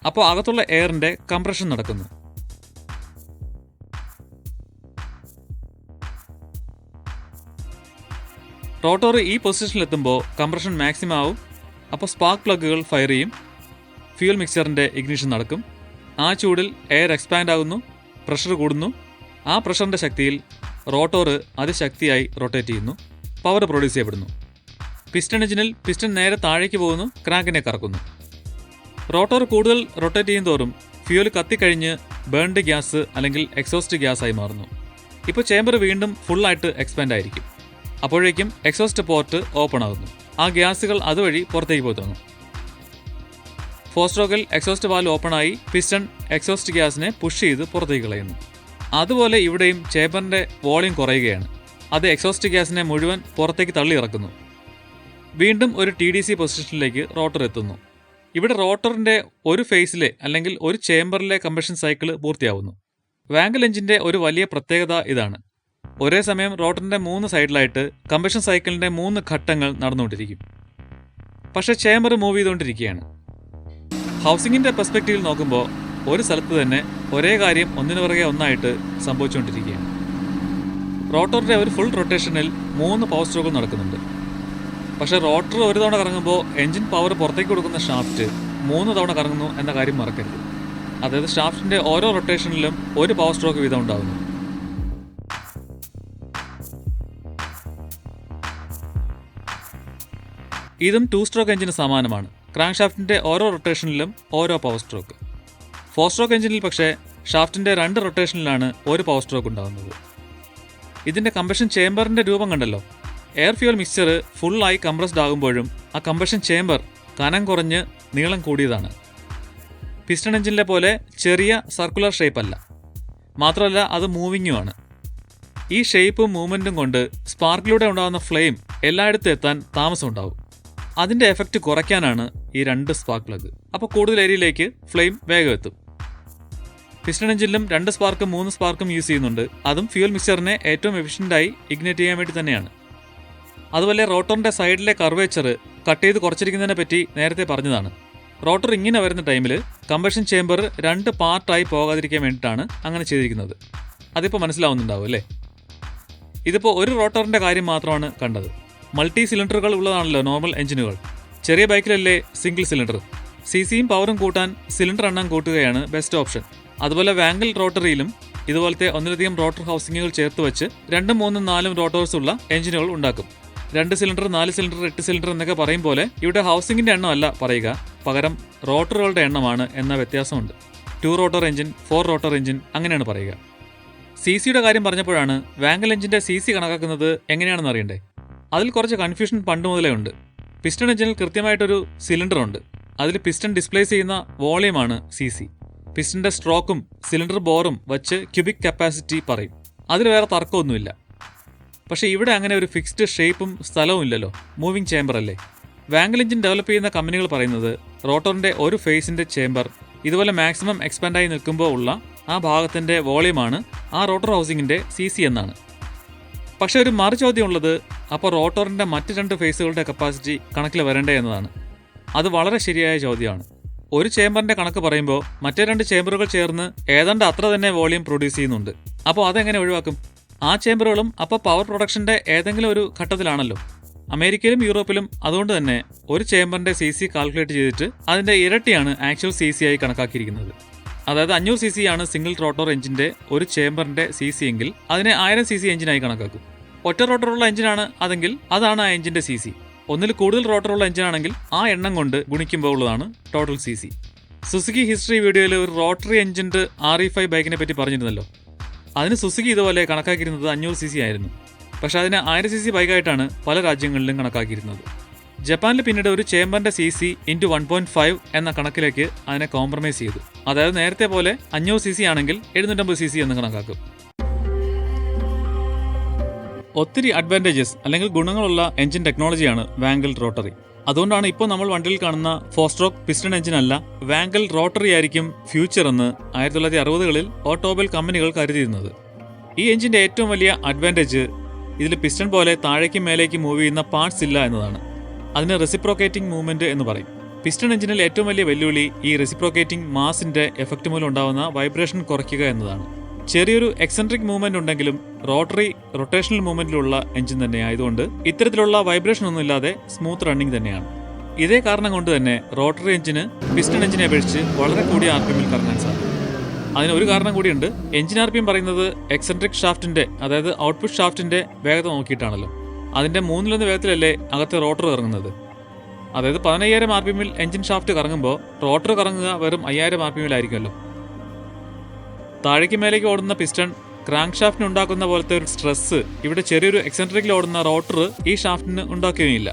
അപ്പോൾ അകത്തുള്ള എയറിന്റെ കംപ്രഷൻ നടക്കുന്നു. റോട്ടർ ഈ പൊസിഷനിലെത്തുമ്പോൾ കംപ്രഷൻ മാക്സിമം ആവും. അപ്പോൾ സ്പാർക്ക് പ്ലഗുകൾ ഫയർ ചെയ്യും. ഫ്യൂൽ മിക്സറിന്റെ ഇഗ്നിഷൻ നടക്കും. ആ ചൂടിൽ എയർ എക്സ്പാൻഡ് ആകുന്നു, പ്രഷർ കൂടുന്നു. ആ പ്രഷറിന്റെ ശക്തിയിൽ റോട്ടോർ അതിശക്തിയായി റൊട്ടേറ്റ് ചെയ്യുന്നു, പവർ പ്രൊഡ്യൂസ് ചെയ്യപ്പെടുന്നു. പിസ്റ്റൺ എഞ്ചിനിൽ പിസ്റ്റൺ നേരെ താഴേക്ക് പോകുന്നു, ക്രാങ്കിനെ കറക്കുന്നു. റോട്ടോർ കൂടുതൽ റൊട്ടേറ്റ് ചെയ്യും തോറും ഫ്യൂൽ കത്തിക്കഴിഞ്ഞ് ബേൺഡ് ഗ്യാസ് അല്ലെങ്കിൽ എക്സോസ്റ്റ് ഗ്യാസായി മാറുന്നു. ഇപ്പോൾ ചേംബർ വീണ്ടും ഫുള്ളായിട്ട് എക്സ്പാൻഡ് ആയിരിക്കും. അപ്പോഴേക്കും എക്സോസ്റ്റ് പോർട്ട് ഓപ്പൺ ആകുന്നു. ആ ഗ്യാസുകൾ അതുവഴി പുറത്തേക്ക് പോയി തുടങ്ങും. 4 സ്ട്രോക്കിൽ എക്സോസ്റ്റ് വാൽവ് ഓപ്പണായി പിസ്റ്റൺ എക്സോസ്റ്റ് ഗ്യാസിനെ പുഷ് ചെയ്ത് പുറത്തേക്ക് കളയുന്നു. അതുപോലെ ഇവിടെയും ചേംബറിന്റെ വോളിയം കുറയുകയാണ്. അത് എക്സോസ്റ്റ് ഗ്യാസിനെ മുഴുവൻ പുറത്തേക്ക് തള്ളി ഇറക്കുന്നു. വീണ്ടും ഒരു TDC പൊസിഷനിലേക്ക് റോട്ടർ എത്തുന്നു. ഇവിടെ റോട്ടറിന്റെ ഒരു ഫേസിലെ അല്ലെങ്കിൽ ഒരു ചേംബറിലെ കമ്പഷൻ സൈക്കിൾ പൂർത്തിയാവുന്നു. വാങ്കൽ എഞ്ചിന്റെ ഒരു വലിയ പ്രത്യേകത ഇതാണ്. ഒരേ സമയം റോട്ടറിന്റെ 3 സൈഡിലായിട്ട് കമ്പഷൻ സൈക്കിളിന്റെ 3 ഘട്ടങ്ങൾ നടന്നുകൊണ്ടിരിക്കും. പക്ഷേ ചേംബർ മൂവ് ചെയ്തുകൊണ്ടിരിക്കുകയാണ്. ഹൗസിങ്ങിന്റെ പെർസ്പെക്റ്റീവിൽ നോക്കുമ്പോൾ ഒരു സ്ഥലത്ത് തന്നെ ഒരേ കാര്യം ഒന്നിനു പുറകെ ഒന്നായിട്ട് സംഭവിച്ചുകൊണ്ടിരിക്കുകയാണ്. റോട്ടറിന്റെ ഒരു ഫുൾ റൊട്ടേഷനിൽ 3 പവർ സ്ട്രോക്കുകൾ നടക്കുന്നുണ്ട്. പക്ഷേ റോട്ടർ ഒരു തവണ കറങ്ങുമ്പോൾ എഞ്ചിൻ പവർ പുറത്തേക്ക് കൊടുക്കുന്ന ഷാഫ്റ്റ് 3 തവണ കറങ്ങുന്നു എന്ന കാര്യം മറക്കരുത്. അതായത് ഷാഫ്റ്റിന്റെ ഓരോ റൊട്ടേഷനിലും 1 പവർ സ്ട്രോക്ക് വീതം ഉണ്ടാകുന്നു. ഇതും 2 സ്ട്രോക്ക് എഞ്ചിന് സമാനമാണ്. ക്രാങ്ക് ഷാഫ്റ്റിന്റെ ഓരോ റൊട്ടേഷനിലും ഓരോ പവർ സ്ട്രോക്ക്. 4 സ്ട്രോക്ക് എഞ്ചിനിൽ പക്ഷേ ഷാഫ്റ്റിന്റെ 2 റൊട്ടേഷനിലാണ് 1 പവർ സ്ട്രോക്ക് ഉണ്ടാകുന്നത്. ഇതിന്റെ കമ്പഷൻ ചേംബറിന്റെ രൂപം കണ്ടല്ലോ. എയർ ഫ്യൂൽ മിക്സ്ചർ ഫുള്ളായി കംപ്രസ്ഡ് ആകുമ്പോഴും ആ കമ്പഷൻ ചേംബർ കനം കുറഞ്ഞ് നീളം കൂടിയതാണ്. പിസ്റ്റൺ എഞ്ചിനിലെ പോലെ ചെറിയ സർക്കുലർ ഷേപ്പ് അല്ല. മാത്രമല്ല അത് മൂവിങ്ങുമാണ്. ഈ ഷേപ്പും മൂവ്മെൻറ്റും കൊണ്ട് സ്പാർക്കിലൂടെ ഉണ്ടാകുന്ന ഫ്ലെയിം എല്ലായിടത്തും എത്താൻ താമസമുണ്ടാവും. അതിൻ്റെ എഫക്റ്റ് കുറയ്ക്കാനാണ് ഈ 2 സ്പാർക്ക് പ്ലഗ്. അപ്പോൾ കൂടുതൽ ഏരിയയിലേക്ക് ഫ്ലെയിം വേഗം എത്തും. പിസ്റ്റൺ എഞ്ചിനിലും 2 സ്പാർക്കും 3 സ്പാർക്കും യൂസ് ചെയ്യുന്നുണ്ട്. അതും ഫ്യൂൽ മിക്സറിനെ ഏറ്റവും എഫിഷ്യൻ്റായി ഇഗ്നേറ്റ് ചെയ്യാൻ വേണ്ടി തന്നെയാണ്. അതുപോലെ റോട്ടറിൻ്റെ സൈഡിലെ കർവേച്ചർ കട്ട് ചെയ്ത് കുറച്ചിരിക്കുന്നതിനെ പറ്റി നേരത്തെ പറഞ്ഞതാണ്. റോട്ടർ ഇങ്ങനെ വരുന്ന ടൈമിൽ കമ്പഷൻ ചേമ്പർ 2 പാർട്ടായി പോകാതിരിക്കാൻ വേണ്ടിയിട്ടാണ് അങ്ങനെ ചെയ്തിരിക്കുന്നത്. അതിപ്പോൾ മനസ്സിലാവുന്നുണ്ടാവും അല്ലേ? ഇതിപ്പോൾ ഒരു റോട്ടറിൻ്റെ കാര്യം മാത്രമാണ് കണ്ടത്. മൾട്ടി സിലിണ്ടറുകൾ ഉള്ളതാണല്ലോ നോർമൽ എഞ്ചിനുകൾ. ചെറിയ ബൈക്കിലല്ലേ സിംഗിൾ സിലിണ്ടർ. സിയും പവറും കൂട്ടാൻ സിലിണ്ടർ എണ്ണം കൂട്ടുകയാണ് ബെസ്റ്റ് ഓപ്ഷൻ. അതുപോലെ വാംഗൽ റോട്ടറിയിലും ഇതുപോലത്തെ ഒന്നിലധികം റോട്ടർ ഹൗസിങ്ങുകൾ ചേർത്ത് വെച്ച് 2, 3, 4 റോട്ടേഴ്സ് ഉള്ള എഞ്ചിനുകൾ ഉണ്ടാക്കും. 2 സിലിണ്ടർ, 4 സിലിണ്ടർ, 8 സിലിണ്ടർ എന്നൊക്കെ പറയും പോലെ ഇവിടെ ഹൗസിങ്ങിൻ്റെ എണ്ണമല്ല പറയുക, പകരം റോട്ടറുകളുടെ എണ്ണമാണ് എന്ന വ്യത്യാസമുണ്ട്. 2 റോട്ടർ എഞ്ചിൻ, 4 റോട്ടർ എഞ്ചിൻ അങ്ങനെയാണ് പറയുക. സിയുടെ കാര്യം പറഞ്ഞപ്പോഴാണ് വാംഗൽ എഞ്ചിൻ്റെ CC കണക്കാക്കുന്നത് എങ്ങനെയാണെന്ന് അറിയണ്ടേ? അതിൽ കുറച്ച് കൺഫ്യൂഷൻ പണ്ട് മുതലേ ഉണ്ട്. പിസ്റ്റൺ എഞ്ചിനിൽ കൃത്യമായിട്ടൊരു സിലിണ്ടർ ഉണ്ട്. അതിൽ പിസ്റ്റൺ ഡിസ്പ്ലേസ് ചെയ്യുന്ന വോളിയമാണ് CC. പിസ്റ്റൻ്റെ സ്ട്രോക്കും സിലിണ്ടർ ബോറും വച്ച് ക്യൂബിക് കപ്പാസിറ്റി പറയും. അതിൽ വേറെ തർക്കമൊന്നുമില്ല. പക്ഷേ ഇവിടെ അങ്ങനെ ഒരു ഫിക്സ്ഡ് ഷേപ്പും സ്ഥലവും ഇല്ലല്ലോ, മൂവിങ് ചേമ്പർ അല്ലേ. വാംഗൽ എഞ്ചിൻ ഡെവലപ്പ് ചെയ്യുന്ന കമ്പനികൾ പറയുന്നത് റോട്ടറിൻ്റെ ഒരു ഫേസിൻ്റെ ചേമ്പർ ഇതുപോലെ മാക്സിമം എക്സ്പാൻഡായി നിൽക്കുമ്പോൾ ഉള്ള ആ ഭാഗത്തിൻ്റെ വോളിയമാണ് ആ റോട്ടർ ഹൗസിങ്ങിൻ്റെ CC എന്നാണ്. പക്ഷേ ഒരു മറു ചോദ്യം ഉള്ളത്, അപ്പോൾ റോട്ടറിൻ്റെ മറ്റ് 2 ഫേസുകളുടെ കപ്പാസിറ്റി കണക്കിൽ വരണ്ടേ എന്നതാണ്. അത് വളരെ ശരിയായ ചോദ്യമാണ്. ഒരു ചേമ്പറിൻ്റെ കണക്ക് പറയുമ്പോൾ മറ്റേ 2 ചേമ്പറുകൾ ചേർന്ന് ഏതാണ്ട് അത്ര തന്നെ വോളിയം പ്രൊഡ്യൂസ് ചെയ്യുന്നുണ്ട്. അപ്പോൾ അതെങ്ങനെ ഒഴിവാക്കും? ആ ചേമ്പറുകളും അപ്പോൾ പവർ പ്രൊഡക്ഷൻ്റെ ഏതെങ്കിലും ഒരു ഘട്ടത്തിലാണല്ലോ. അമേരിക്കയിലും യൂറോപ്പിലും അതുകൊണ്ട് തന്നെ ഒരു ചേമ്പറിൻ്റെ CC കാൽക്കുലേറ്റ് ചെയ്തിട്ട് അതിൻ്റെ ഇരട്ടിയാണ് ആക്ച്വൽ CC ആയി കണക്കാക്കിയിരിക്കുന്നത്. അതായത് 500 cc ആണ് സിംഗിൾ റോട്ടർ എഞ്ചിൻ്റെ ഒരു ചേമ്പറിൻ്റെ CC എങ്കിൽ അതിനെ 1000 cc എഞ്ചിനായി കണക്കാക്കും. ഒറ്റ റോട്ടറുള്ള എഞ്ചിനാണ് അതെങ്കിൽ അതാണ് ആ എഞ്ചിൻ്റെ CC. ഒന്നിൽ കൂടുതൽ റോട്ടറുള്ള എഞ്ചിനാണെങ്കിൽ ആ എണ്ണം കൊണ്ട് ഗുണിക്കുമ്പോൾ ഉള്ളതാണ് ടോട്ടൽ CC. സുസുക്കി ഹിസ്റ്ററി വീഡിയോയിൽ ഒരു റോട്ടറി എഞ്ചിൻ്റെ RE5 ബൈക്കിനെ പറ്റി പറഞ്ഞിരുന്നല്ലോ. അതിന് സുസുക്കി ഇതുപോലെ കണക്കാക്കിയിരുന്നത് 500 cc ആയിരുന്നു. പക്ഷേ അതിന് 1000 cc ബൈക്കായിട്ടാണ് പല രാജ്യങ്ങളിലും കണക്കാക്കിയിരുന്നത്. ജപ്പാനിൽ പിന്നീട് ഒരു ചേമ്പറിൻ്റെ CC × 1.5 എന്ന കണക്കിലേക്ക് അതിനെ കോംപ്രമൈസ് ചെയ്തു. അതായത് നേരത്തെ പോലെ 500 cc ആണെങ്കിൽ 750 cc എന്ന് കണക്കാക്കും. ഒത്തിരി അഡ്വാൻറ്റേജസ് അല്ലെങ്കിൽ ഗുണങ്ങളുള്ള എഞ്ചിൻ ടെക്നോളജിയാണ് വാംഗൽ റോട്ടറി. അതുകൊണ്ടാണ് ഇപ്പോൾ നമ്മൾ വണ്ടിയിൽ കാണുന്ന 4 സ്ട്രോക്ക് പിസ്റ്റൺ എഞ്ചിനല്ല, വാംഗൽ റോട്ടറി ആയിരിക്കും ഫ്യൂച്ചർ എന്ന് 1960കളിൽ ഓട്ടോമൊബൈൽ കമ്പനികൾ കരുതിയിരുന്നത്. ഈ എഞ്ചിൻ്റെ ഏറ്റവും വലിയ അഡ്വാൻറ്റേജ് ഇതിൽ പിസ്റ്റൺ പോലെ താഴേക്കും മേലേക്കും മൂവ് ചെയ്യുന്ന പാർട്സ് ഇല്ല എന്നതാണ്. അതിന് റെസിപ്രോക്കേറ്റിംഗ് മൂവ്മെൻറ്റ് എന്ന് പറയും. പിസ്റ്റൺ എഞ്ചിനിൽ ഏറ്റവും വലിയ വെല്ലുവിളി ഈ റെസിപ്രോക്കേറ്റിംഗ് മാസിൻ്റെ എഫക്റ്റ് മൂലം ഉണ്ടാകുന്ന വൈബ്രേഷൻ കുറയ്ക്കുക എന്നതാണ്. ചെറിയൊരു എക്സെൻട്രിക് മൂവ്മെൻറ്റ് ഉണ്ടെങ്കിലും റോട്ടറി റൊട്ടേഷണൽ മൂവ്മെൻറ്റിലുള്ള എഞ്ചിൻ തന്നെ ആയതുകൊണ്ട് ഇത്തരത്തിലുള്ള വൈബ്രേഷൻ ഒന്നുമില്ലാതെ സ്മൂത്ത് റണ്ണിങ് തന്നെയാണ്. ഇതേ കാരണം കൊണ്ട് തന്നെ റോട്ടറി എഞ്ചിന് പിസ്റ്റൺ എഞ്ചിനെ അപേക്ഷിച്ച് വളരെ കൂടിയ RPM കറങ്ങാൻ സാധിക്കും. അതിനൊരു കാരണം കൂടിയുണ്ട്. എഞ്ചിൻ RPM പറയുന്നത് എക്സെൻട്രിക് ഷാഫ്റ്റിൻ്റെ, അതായത് ഔട്ട്പുട്ട് ഷാഫ്റ്റിൻ്റെ വേഗത നോക്കിയിട്ടാണല്ലോ. അതിൻ്റെ 3/1 വേഗത്തിലല്ലേ അകത്തെ റോട്ടർ ഇറങ്ങുന്നത്. അതായത് 15000 RPM എഞ്ചിൻ ഷാഫ്റ്റ് കറങ്ങുമ്പോൾ റോട്ടർ കറങ്ങുക വെറും 5000 RPM ആയിരിക്കുമല്ലോ. താഴേക്ക് മേലേക്ക് ഓടുന്ന പിസ്റ്റൺ ക്രാങ്ക് ഷാഫ്റ്റിന് ഉണ്ടാക്കുന്ന പോലത്തെ ഒരു സ്ട്രെസ് ഇവിടെ ചെറിയൊരു എക്സെൻട്രിക്കിൽ ഓടുന്ന റോട്ടർ ഈ ഷാഫ്റ്റിന് ഉണ്ടാക്കുകയില്ല.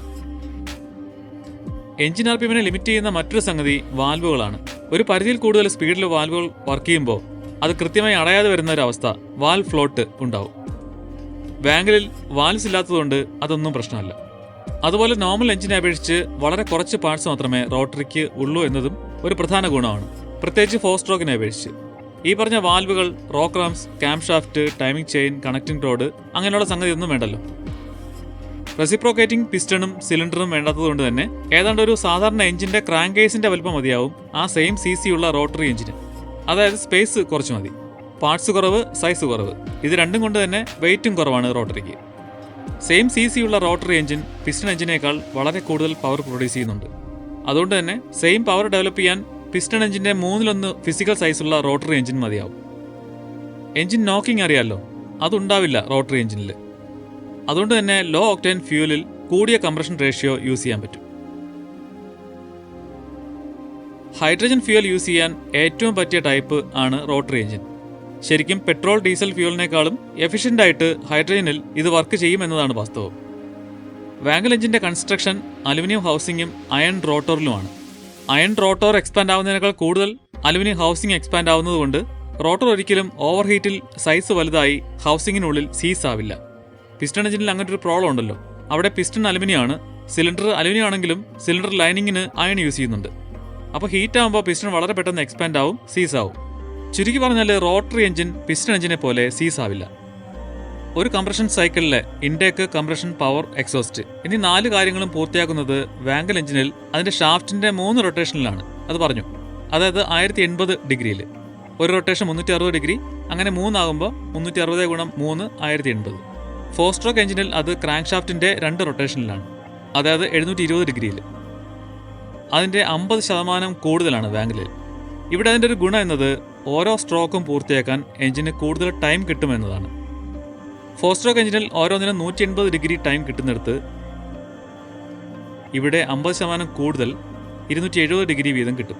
എഞ്ചിൻ RPM ലിമിറ്റ് ചെയ്യുന്ന മറ്റൊരു സംഗതി വാൽവുകളാണ്. ഒരു പരിധിയിൽ കൂടുതൽ സ്പീഡിൽ വാൽവുകൾ വർക്ക് ചെയ്യുമ്പോൾ അത് കൃത്യമായി അടയാതെ വരുന്ന ഒരു അവസ്ഥ, വാൽവ് ഫ്ലോട്ട് ഉണ്ടാവും. വാംഗലിൽ വാൽവ്സ് ഇല്ലാത്തതുകൊണ്ട് അതൊന്നും പ്രശ്നമല്ല. അതുപോലെ നോർമൽ എഞ്ചിനെ അപേക്ഷിച്ച് വളരെ കുറച്ച് പാർട്സ് മാത്രമേ റോട്ടറിക്ക് ഉള്ളൂ എന്നതും ഒരു പ്രധാന ഗുണമാണ്, പ്രത്യേകിച്ച് 4 സ്ട്രോക്കിനെ അപേക്ഷിച്ച്. ഈ പറഞ്ഞ വാൽവുകൾ, rock rams, cam shaft, timing chain, connecting road അങ്ങനെയുള്ള സംഗതി ഒന്നും വേണ്ടല്ലോ. റെസിപ്രോക്കേറ്റിംഗ് പിസ്റ്റണും സിലിണ്ടറും വേണ്ടാത്തതുകൊണ്ട് തന്നെ ഏതാണ്ട് ഒരു സാധാരണ എഞ്ചിൻ്റെ ക്രാങ്ക് കേസിൻ്റെ വലുപ്പം മതിയാവും ആ സെയിം CC ഉള്ള റോട്ടറി എഞ്ചിന്. അതായത് സ്പേസ് കുറച്ച് മതി, പാർട്സ് കുറവ്, സൈസ് കുറവ്. ഇത് രണ്ടും കൊണ്ട് തന്നെ വെയിറ്റും കുറവാണ് റോട്ടറിക്ക്. സെയിം CC ഉള്ള റോട്ടറി എഞ്ചിൻ പിസ്റ്റൺ എഞ്ചിനേക്കാൾ വളരെ കൂടുതൽ പവർ പ്രൊഡ്യൂസ് ചെയ്യുന്നുണ്ട്. അതുകൊണ്ട് തന്നെ സെയിം പവർ ഡെവലപ്പ് ചെയ്യാൻ പിസ്റ്റൺ എഞ്ചിൻ്റെ 3/1 ഫിസിക്കൽ സൈസുള്ള റോട്ടറി എഞ്ചിൻ മതിയാവും. എഞ്ചിൻ നോക്കിംഗ് അറിയാമല്ലോ, അതുണ്ടാവില്ല റോട്ടറി എഞ്ചിനിൽ. അതുകൊണ്ട് തന്നെ ലോ ഒക്ടേൻ ഫ്യൂലിൽ കൂടിയ കംപ്രഷൻ റേഷ്യോ യൂസ് ചെയ്യാൻ പറ്റും. ഹൈഡ്രജൻ ഫ്യൂൽ യൂസ് ചെയ്യാൻ ഏറ്റവും പറ്റിയ ടൈപ്പ് ആണ് റോട്ടറി എഞ്ചിൻ. ശരിക്കും പെട്രോൾ, ഡീസൽ ഫ്യൂലിനേക്കാളും എഫിഷ്യൻ്റായിട്ട് ഹൈഡ്രജനിൽ ഇത് വർക്ക് ചെയ്യുമെന്നതാണ് വാസ്തവം. വാംഗൽ എഞ്ചിൻ്റെ കൺസ്ട്രക്ഷൻ അലുമിനിയം ഹൗസിങ്ങും അയൺ റോട്ടറിലുമാണ്. അയൺ റോട്ടർ എക്സ്പാൻഡ് ആവുന്നതിനേക്കാൾ കൂടുതൽ അലുമിനിയം ഹൗസിംഗ് എക്സ്പാൻഡ് ആവുന്നതുകൊണ്ട് റോട്ടർ ഒരിക്കലും ഓവർ ഹീറ്റിൽ സൈസ് വലുതായി ഹൗസിങ്ങിനുള്ളിൽ സീസ് ആവില്ല. പിസ്റ്റൺ എഞ്ചിനിൽ അങ്ങനെ ഒരു പ്രോബ്ലം ഉണ്ടല്ലോ. അവിടെ പിസ്റ്റൺ അലുമിനിയം ആണ്, സിലിണ്ടർ അലുമിനിയം ആണെങ്കിലും സിലിണ്ടർ ലൈനിങ്ങിന് അയൺ യൂസ് ചെയ്യുന്നുണ്ട്. അപ്പോൾ ഹീറ്റ് ആകുമ്പോൾ പിസ്റ്റൺ വളരെ പെട്ടെന്ന് എക്സ്പാൻഡ് ആവും, സീസ് ആവും. ചുരുക്കി പറഞ്ഞാൽ റോട്ടറി എഞ്ചിൻ പിസ്റ്റൺ എഞ്ചിനെ പോലെ സീസ് ആവില്ല. ഒരു കംപ്രഷൻ സൈക്കിളിലെ ഇൻടേക്ക്, കംപ്രഷൻ, പവർ, എക്സോസ്റ്റ് എന്നീ 4 കാര്യങ്ങളും പൂർത്തിയാക്കുന്നത് വാങ്കൽ എഞ്ചിനിൽ അതിന്റെ ഷാഫ്റ്റിന്റെ 3 റൊട്ടേഷനിലാണ്. അത് പറഞ്ഞു. അതായത് 1080 ഡിഗ്രിയിൽ. ഒരു റൊട്ടേഷൻ 360 ഡിഗ്രി, അങ്ങനെ 3 ആകുമ്പോൾ 360 ഗുണം 3 1080. 4 സ്ട്രോക്ക് എഞ്ചിനിൽ അത് ക്രാങ്ക് ഷാഫ്റ്റിന്റെ 2 റൊട്ടേഷനിലാണ്, അതായത് 720 ഡിഗ്രിയിൽ. അതിന്റെ 50% കൂടുതലാണ് വാങ്കലിൽ. ഇവിടെ അതിന്റെ ഒരു ഗുണം എന്നത് ഓരോ സ്ട്രോക്കും പൂർത്തിയാക്കാൻ എഞ്ചിന് കൂടുതൽ ടൈം കിട്ടുമെന്നതാണ്. 4 സ്ട്രോക്ക് എഞ്ചിനിൽ ഓരോന്നിനും 180 ഡിഗ്രി ടൈം കിട്ടുന്നിടത്ത് ഇവിടെ 50% കൂടുതൽ 270 ഡിഗ്രി വീതം കിട്ടും.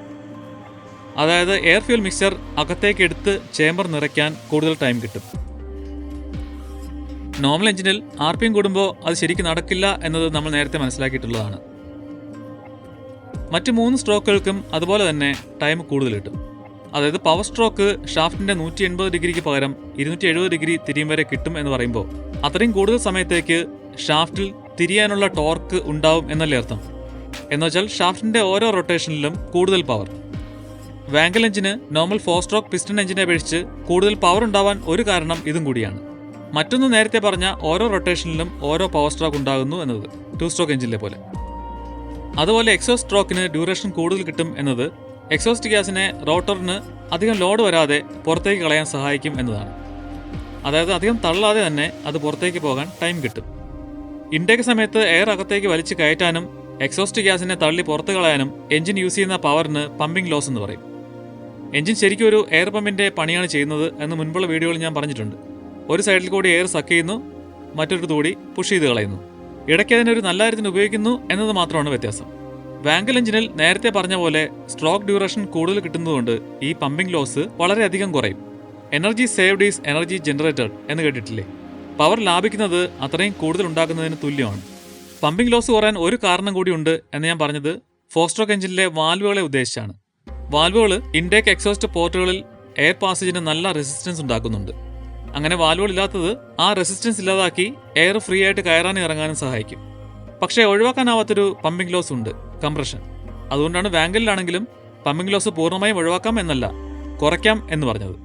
അതായത് എയർ ഫ്യൂൽ മിക്സ്ചർ അകത്തേക്ക് എടുത്ത് ചേംബർ നിറയ്ക്കാൻ കൂടുതൽ ടൈം കിട്ടും. നോർമൽ എഞ്ചിനിൽ RPM കൂടുമ്പോൾ അത് ശരിക്കും നടക്കില്ല എന്നത് നമ്മൾ നേരത്തെ മനസ്സിലാക്കിയിട്ടുള്ളതാണ്. മറ്റ് 3 സ്ട്രോക്കുകൾക്കും അതുപോലെ തന്നെ ടൈം കൂടുതൽ കിട്ടും. അതായത് പവർ സ്ട്രോക്ക് ഷാഫ്റ്റിന്റെ 180 ഡിഗ്രിക്ക് പകരം 270 ഡിഗ്രി തിരിയും വരെ കിട്ടും എന്ന് പറയുമ്പോൾ അത്രയും കൂടുതൽ സമയത്തേക്ക് ഷാഫ്റ്റിൽ തിരിയാനുള്ള ടോർക്ക് ഉണ്ടാവും എന്നല്ലേ അർത്ഥം. എന്നുവെച്ചാൽ ഷാഫ്റ്റിന്റെ ഓരോ റൊട്ടേഷനിലും കൂടുതൽ പവർ. വാങ്കൽ എഞ്ചിന് നോർമൽ 4 സ്ട്രോക്ക് പിസ്റ്റൺ എഞ്ചിനെ അപേക്ഷിച്ച് കൂടുതൽ പവർ ഉണ്ടാവാൻ ഒരു കാരണം ഇതും കൂടിയാണ്. മറ്റൊന്ന് നേരത്തെ പറഞ്ഞ ഓരോ റൊട്ടേഷനിലും ഓരോ പവർ സ്ട്രോക്ക് ഉണ്ടാകുന്നു എന്നത് 2 സ്ട്രോക്ക് എഞ്ചിനിലെ പോലെ. അതുപോലെ എക്സോസ്റ്റ് സ്ട്രോക്കിന് ഡ്യൂറേഷൻ കൂടുതൽ കിട്ടും എന്നത് എക്സോസ്റ്റ് ഗ്യാസിനെ റോട്ടറിന് അധികം ലോഡ് വരാതെ പുറത്തേക്ക് കളയാൻ സഹായിക്കും എന്നതാണ്. അതായത് അധികം തള്ളാതെ തന്നെ അത് പുറത്തേക്ക് പോകാൻ ടൈം കിട്ടും. ഇൻടേക്ക് സമയത്ത് എയർ അകത്തേക്ക് വലിച്ചു കയറ്റാനും എക്സോസ്റ്റ് ഗ്യാസിനെ തള്ളി പുറത്ത് കളയാനും എഞ്ചിൻ യൂസ് ചെയ്യുന്ന പവറിന് പമ്പിംഗ് ലോസ് എന്ന് പറയും. എഞ്ചിൻ ശരിക്കും ഒരു എയർ പമ്പിന്റെ പണിയാണ് ചെയ്യുന്നത് എന്ന് മുൻപുള്ള വീഡിയോയിൽ ഞാൻ പറഞ്ഞിട്ടുണ്ട്. ഒരു സൈഡിൽ കൂടി എയർ സക്ക് ചെയ്യുന്നു, മറ്റൊരു കൂടി പുഷ് ചെയ്ത് കളയുന്നു. ഇടയ്ക്ക് അതിനൊരു നല്ല കാര്യത്തിന് ഉപയോഗിക്കുന്നു എന്നത് മാത്രമാണ് വ്യത്യാസം. വാങ്കൽ എഞ്ചിനിൽ നേരത്തെ പറഞ്ഞ പോലെ സ്ട്രോക്ക് ഡ്യൂറേഷൻ കൂടുതൽ കിട്ടുന്നതുകൊണ്ട് ഈ പമ്പിംഗ് ലോസ് വളരെയധികം കുറയും. Energy saved is energy generated എന്ന് കേട്ടിട്ടില്ലേ? പവർ ലാഭിക്കുന്നത് അത്രയും കൂടുതൽ ഉണ്ടാക്കുന്നതിന് തുല്യമാണ്. പമ്പിംഗ് ലോസ് കുറയാൻ ഒരു കാരണം കൂടിയുണ്ട് എന്ന് ഞാൻ പറഞ്ഞത് 4 സ്ട്രോക്ക് എഞ്ചിനിലെ വാൽവുകളെ ഉദ്ദേശിച്ചാണ്. വാൽവുകൾ ഇൻടേക്ക്, എക്സോസ്റ്റ് പോർട്ടുകളിൽ എയർ പാസേജിന് നല്ല റെസിസ്റ്റൻസ് ഉണ്ടാക്കുന്നുണ്ട്. അങ്ങനെ വാൽവുകൾ ഇല്ലാത്തത് ആ റെസിസ്റ്റൻസ് ഇല്ലാതാക്കി എയർ ഫ്രീ ആയിട്ട് കയറാനും ഇറങ്ങാനും സഹായിക്കും. പക്ഷേ ഒഴിവാക്കാനാവാത്തൊരു പമ്പിംഗ് ലോസ് ഉണ്ട്, കംപ്രഷൻ. അതുകൊണ്ടാണ് വാങ്കലിലാണെങ്കിലും പമ്പിംഗ് ലോസ് പൂർണ്ണമായും ഒഴിവാക്കാം എന്നല്ല, കുറയ്ക്കാം എന്ന് പറഞ്ഞത്.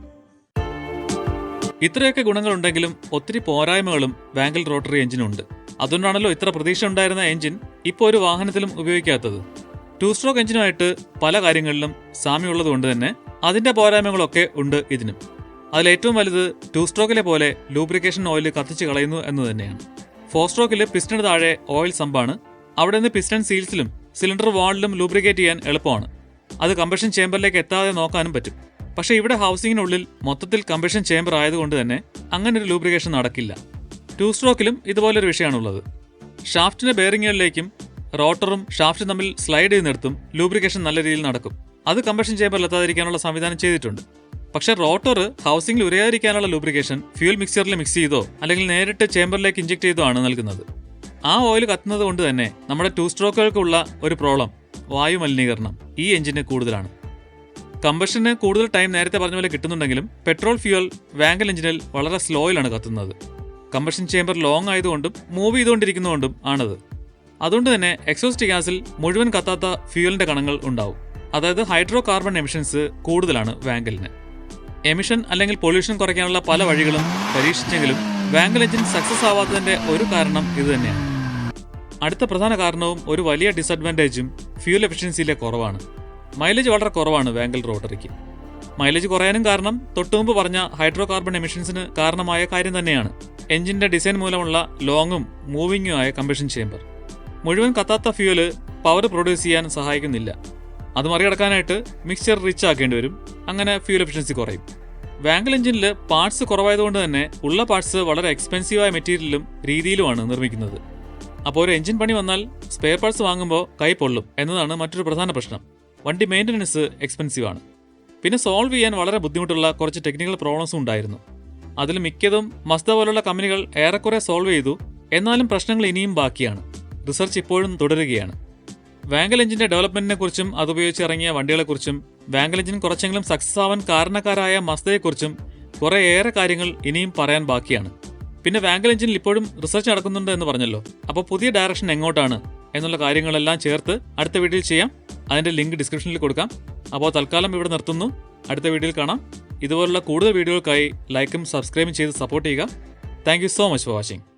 ഇത്രയൊക്കെ ഗുണങ്ങളുണ്ടെങ്കിലും ഒത്തിരി പോരായ്മകളും വാങ്കൽ റോട്ടറി എഞ്ചിനുണ്ട്. അതുകൊണ്ടാണല്ലോ ഇത്ര പ്രതീക്ഷ ഉണ്ടായിരുന്ന എഞ്ചിൻ ഇപ്പോൾ ഒരു വാഹനത്തിലും ഉപയോഗിക്കാത്തത്. 2 സ്ട്രോക്ക് എഞ്ചിനുമായിട്ട് പല കാര്യങ്ങളിലും സാമ്യമുള്ളതുകൊണ്ട് തന്നെ അതിൻ്റെ പോരായ്മകളൊക്കെ ഉണ്ട് ഇതിനും. അതിലേറ്റവും വലുത് 2 സ്ട്രോക്കിലെ പോലെ ലൂബ്രിക്കേഷൻ ഓയിൽ കത്തിച്ച് കളയുന്നു എന്ന് തന്നെയാണ്. 4 സ്ട്രോക്കിൽ പിസ്റ്റണിന് താഴെ ഓയിൽ സമ്പാണ്. അവിടെ നിന്ന് പിസ്റ്റൺ സീൽസിലും സിലിണ്ടർ വാളിലും ലൂബ്രിക്കേറ്റ് ചെയ്യാൻ എളുപ്പമാണ്. അത് കമ്പഷൻ ചേമ്പറിലേക്ക് എത്താതെ നോക്കാനും പറ്റും. പക്ഷേ ഇവിടെ ഹൗസിങ്ങിനുള്ളിൽ മൊത്തത്തിൽ കമ്പഷൻ ചേമ്പർ ആയതുകൊണ്ട് തന്നെ അങ്ങനെ ഒരു ലൂബ്രിക്കേഷൻ നടക്കില്ല. 2 സ്ട്രോക്കിലും ഇതുപോലൊരു വിഷയമാണുള്ളത്. ഷാഫ്റ്റിന്റെ ബെയറിങ്ങുകളിലേക്കും റോട്ടറും ഷാഫ്റ്റും തമ്മിൽ സ്ലൈഡ് ചെയ്യുന്നിടത്തും ലൂബ്രിക്കേഷൻ നല്ല രീതിയിൽ നടക്കും. അത് കമ്പഷൻ ചേമ്പറിൽ എത്താതിരിക്കാനുള്ള സംവിധാനം ചെയ്തിട്ടുണ്ട്. പക്ഷേ റോട്ടർ ഹൗസിംഗിൽ ഉരയാതിരിക്കാനുള്ള ലൂബ്രിക്കേഷൻ ഫ്യൂൽ മിക്സ്ചറിൽ മിക്സ് ചെയ്തോ അല്ലെങ്കിൽ നേരിട്ട് ചേമ്പറിലേക്ക് ഇഞ്ചെക്ട് ചെയ്തോ ആണ് നൽകുന്നത്. ആ ഓയിൽ കത്തുന്നത് കൊണ്ട് തന്നെ നമ്മുടെ 2 സ്ട്രോക്കുകൾക്കുള്ള ഒരു പ്രോബ്ലം, വായു മലിനീകരണം, ഈ എഞ്ചിന് കൂടുതലാണ്. കമ്പഷന് കൂടുതൽ ടൈം നേരത്തെ പറഞ്ഞ പോലെ കിട്ടുന്നുണ്ടെങ്കിലും പെട്രോൾ ഫ്യൂൽ വാങ്കൽ എഞ്ചിനിൽ വളരെ സ്ലോയിലാണ് കത്തുന്നത്. കമ്പഷൻ ചേമ്പർ ലോങ് ആയതുകൊണ്ടും മൂവ് ചെയ്തുകൊണ്ടിരിക്കുന്നതുകൊണ്ടും ആണത്. അതുകൊണ്ട് തന്നെ എക്സോസ്റ്റ് ഗ്യാസിൽ മുഴുവൻ കത്താത്ത ഫ്യൂവലിന്റെ കണങ്ങൾ ഉണ്ടാവും. അതായത് ഹൈഡ്രോ കാർബൺ എമിഷൻസ് കൂടുതലാണ് വാങ്കലിന്. എമിഷൻ അല്ലെങ്കിൽ പൊല്യൂഷൻ കുറയ്ക്കാനുള്ള പല വഴികളും പരീക്ഷിച്ചെങ്കിലും വാങ്കൽ എഞ്ചിൻ സക്സസ് ആവാത്തതിന്റെ ഒരു കാരണം ഇത് തന്നെയാണ്. അടുത്ത പ്രധാന കാരണവും ഒരു വലിയ ഡിസഡ്വാൻറ്റേജും ഫ്യൂൽ എഫിഷ്യൻസിയിലെ കുറവാണ്. മൈലേജ് വളരെ കുറവാണ് വാങ്കൽ റോട്ടറിക്ക്. മൈലേജ് കുറയാനും കാരണം തൊട്ടുമുമ്പ് പറഞ്ഞ ഹൈഡ്രോ കാർബൺ എമിഷൻസിന് കാരണമായ കാര്യം തന്നെയാണ്. എഞ്ചിന്റെ ഡിസൈൻ മൂലമുള്ള ലോങ്ങും മൂവിങ്ങും ആയ കമ്പഷൻ ചേമ്പർ. മുഴുവൻ കത്താത്ത ഫ്യൂല് പവർ പ്രൊഡ്യൂസ് ചെയ്യാൻ സഹായിക്കുന്നില്ല. അത് മറികടക്കാനായിട്ട് മിക്സ്ചർ റിച്ച് ആക്കേണ്ടി വരും. അങ്ങനെ ഫ്യൂൽ എഫിഷ്യൻസി കുറയും. വാങ്കൽ എഞ്ചിനിൽ പാർട്സ് കുറവായതുകൊണ്ട് തന്നെ ഉള്ള പാർട്സ് വളരെ എക്സ്പെൻസീവായ മെറ്റീരിയലും രീതിയിലുമാണ് നിർമ്മിക്കുന്നത്. അപ്പോൾ ഒരു എഞ്ചിൻ പണി വന്നാൽ സ്പെയർ പാർട്സ് വാങ്ങുമ്പോൾ കൈ പൊള്ളും എന്നതാണ് മറ്റൊരു പ്രധാന പ്രശ്നം. വണ്ടി മെയിൻ്റനൻസ് എക്സ്പെൻസീവ് ആണ്. പിന്നെ സോൾവ് ചെയ്യാൻ വളരെ ബുദ്ധിമുട്ടുള്ള കുറച്ച് ടെക്നിക്കൽ പ്രോബ്ലംസും ഉണ്ടായിരുന്നു. അതിൽ മിക്കതും മസ്ത പോലുള്ള കമ്പനികൾ ഏറെക്കുറെ സോൾവ് ചെയ്തു. എന്നാലും പ്രശ്നങ്ങൾ ഇനിയും ബാക്കിയാണ്. റിസർച്ച് ഇപ്പോഴും തുടരുകയാണ്. വാങ്കൽ എഞ്ചിന്റെ ഡെവലപ്മെന്റിനെ കുറിച്ചും അതുപയോഗിച്ച് ഇറങ്ങിയ വണ്ടികളെക്കുറിച്ചും വാങ്കൽ എഞ്ചിൻ കുറച്ചെങ്കിലും സക്സസ് ആവാൻ കാരണക്കാരായ മസ്തയെക്കുറിച്ചും കുറേയേറെ കാര്യങ്ങൾ ഇനിയും പറയാൻ ബാക്കിയാണ്. പിന്നെ വാങ്കൽ എഞ്ചിനിൽ ഇപ്പോഴും റിസർച്ച് നടക്കുന്നുണ്ട് എന്ന് പറഞ്ഞല്ലോ. അപ്പോൾ പുതിയ ഡയറക്ഷൻ എങ്ങോട്ടാണ് എന്നുള്ള കാര്യങ്ങളെല്ലാം ചേർത്ത് അടുത്ത വീഡിയോയിൽ ചെയ്യാം. അതിന്റെ ലിങ്ക് ഡിസ്ക്രിപ്ഷനിൽ കൊടുക്കാം. അപ്പോൾ തൽക്കാലം ഇവിടെ നിർത്തുന്നു. അടുത്ത വീഡിയോയിൽ കാണാം. ഇതുപോലുള്ള കൂടുതൽ വീഡിയോകൾക്കായി ലൈക്കും സബ്സ്ക്രൈബും ചെയ്ത് സപ്പോർട്ട് ചെയ്യുക. Thank you so much for watching.